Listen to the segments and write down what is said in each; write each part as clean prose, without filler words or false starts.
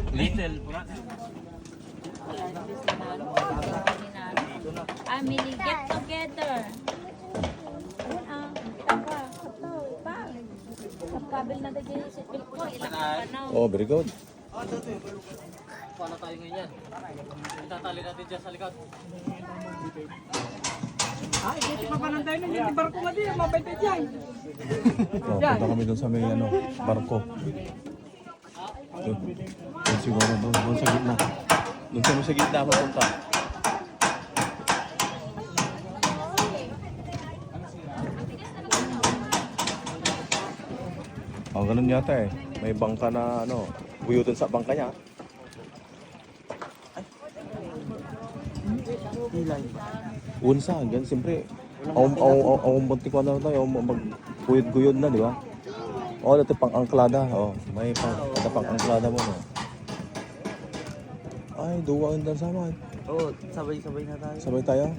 Little. Family, get together. Oh, very good. Paano tayo ngayon yan? Itatali natin dyan sa likod. Ay, hindi pa tayo na dyan. Barko nga din, mabait na dyan. Oh, punta kami doon sa may barko. Doon siguro, doon sa gitna. Doon kami sa gitna mapunta. Oh, ganun yata eh. May bangka na buyutan sa bangka niya. Unsa, gan siyempre. Ang bunti ko na tayo, magbuyod-guyod na, di ba? Oh, dito pang angklada. Oh, may pang angklada mo, no? Ay, duwa ang sama. Oo, sabay-sabay na tayo. Sabay tayo?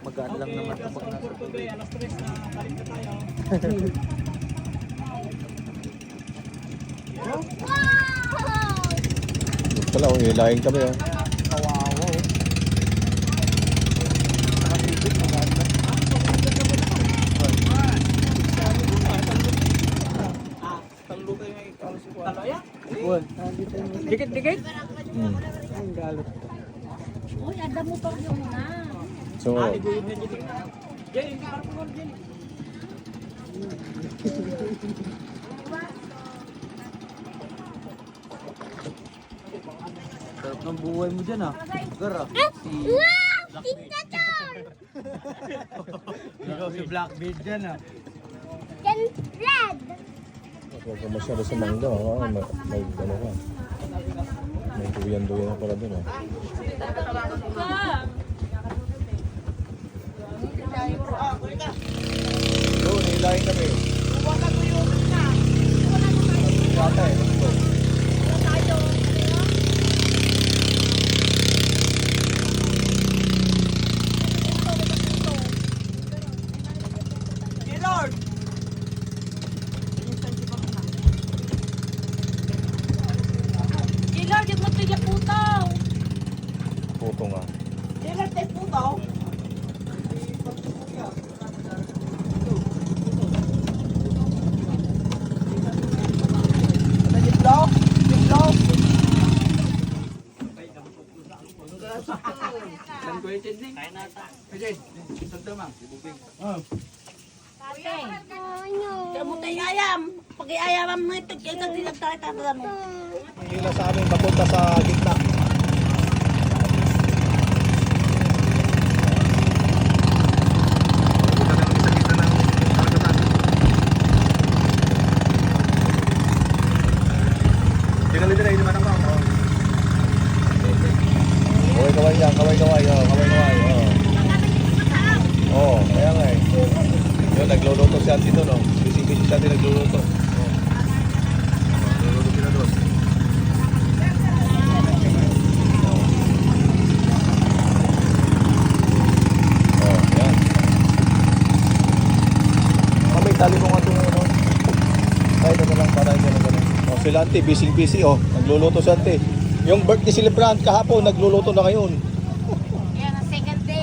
Magaan lang naman kapag nasa tubig. Alas 3 na tayo na tayo. Pala, hilahin kami, oh. Kawawa eh. Talo kayo may kalusuan. Talo ya? Uwan. Dikit-dikit? Ang galot. Uy, ada mo pa yung na. So, Iguyod na dyan. Yan, hindi barko nga dyan. Sarap ng buhay mo dyan ah. Gara. Ikaw si Blackbeard dyan ah. huwag ka masyado sa mangga, oh. May ano ka. May duyan-duyan na pala dun, oh. Doon, hilahin kami. Wala eh. Lord! Lord, yung mo ito puto. Puto nga. Lord, tayo puto. Gitlog? Gitlog? Dan ko yung ni. Kaya nata. Kaya, tagdamang. Ate. Kamu tayo ayam. Pag-iayam mo ito, kaya kasi nagtatatan mo. Hila sa amin, papunta sa gitna. Kaway-kaway yan, kaway-kaway, oh, kaway-kaway, oh. Oh, kaya nga eh. Yun, nagluluto si Auntie doon, oh. Busy-busy si Auntie nagluluto. Oh. Nagluluto sila doon. Oh, yan. Oh, may tali mo nga ito, ano? Kahit ano lang, para hindi na gano'n. Oh, sila Auntie, busy-busy, oh. Nagluluto si Auntie. Yung birthday celebrant kahapon, nagluluto na ngayon. Yan, ang second day.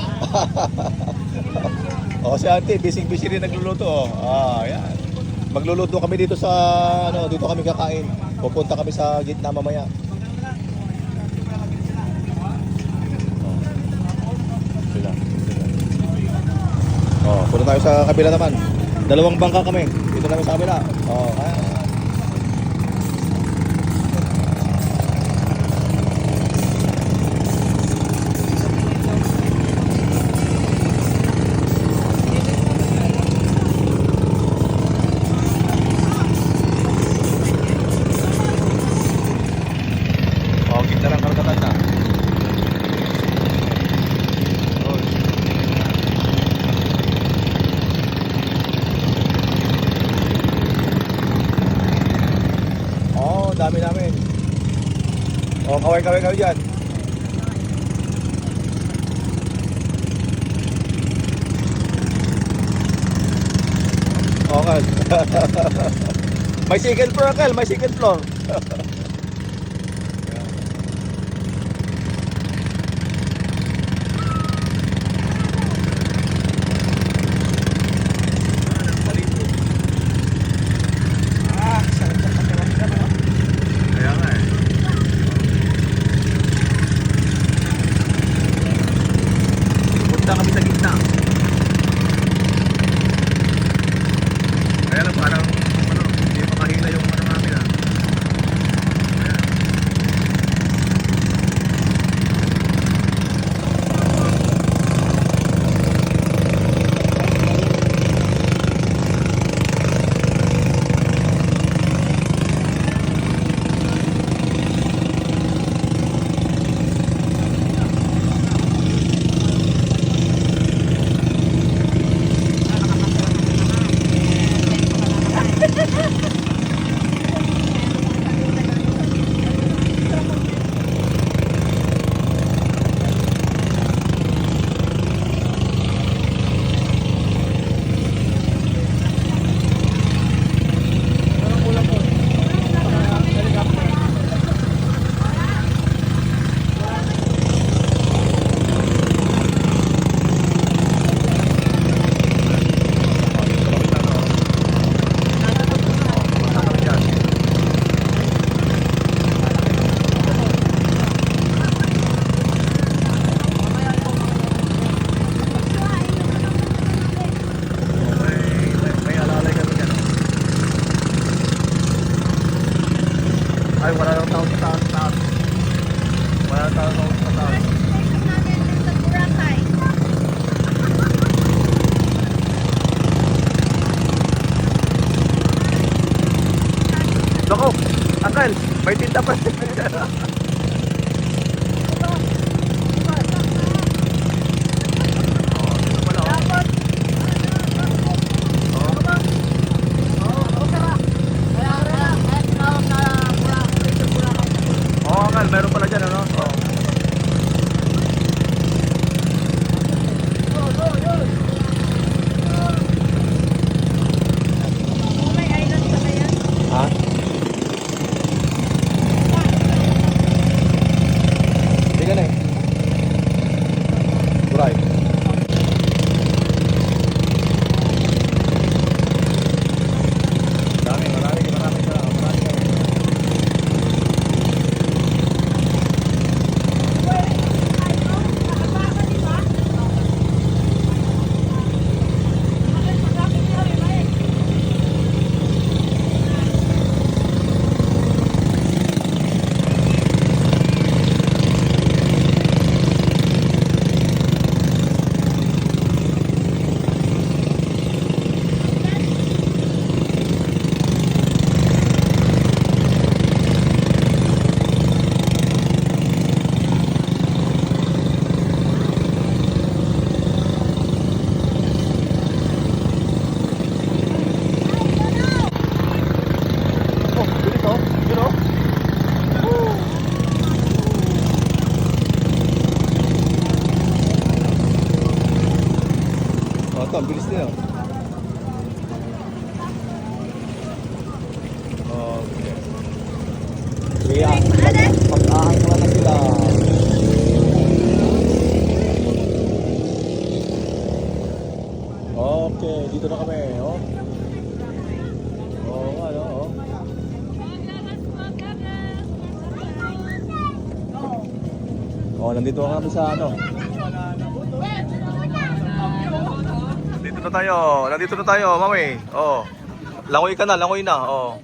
O si Auntie, busy-busy rin nagluluto. Ah, yan. Magluluto kami dito sa dito kami kakain. Pupunta kami sa gitna mamaya. Sila. Oh, punta tayo sa kabila naman. Dalawang bangka kami. Dito namin sa kabila. Oh, ayan. Dami namin. O, kaway-kaway kayo dyan. Okay. May second floor, Kel. May second floor. Kaya nga eh. Punta kami sa gitna. Kaya lang parang ano, hindi makahila yung ano namin ah. Ayan. May alalay kami dyan. Ay, wala lang tao sa taas. Wala lang tao sa taas. Loko, Akal, may tinta pa. Oo, Akal, meron pala dyan, ano? Oo. Ha? Hindi ka na eh. Buray. Marami ka. Oh, bilis oh. Yun oh. Oh, ito, ang bilis niya. Okay. Yeah. Pag-ahang naman na sila. Okay, dito na kami. Oh. Oo nga, no? Oh. Oh, nandito na kami sa ano. Nandito na tayo, mami. Oh. Langoy ka na, langoy na. Oh.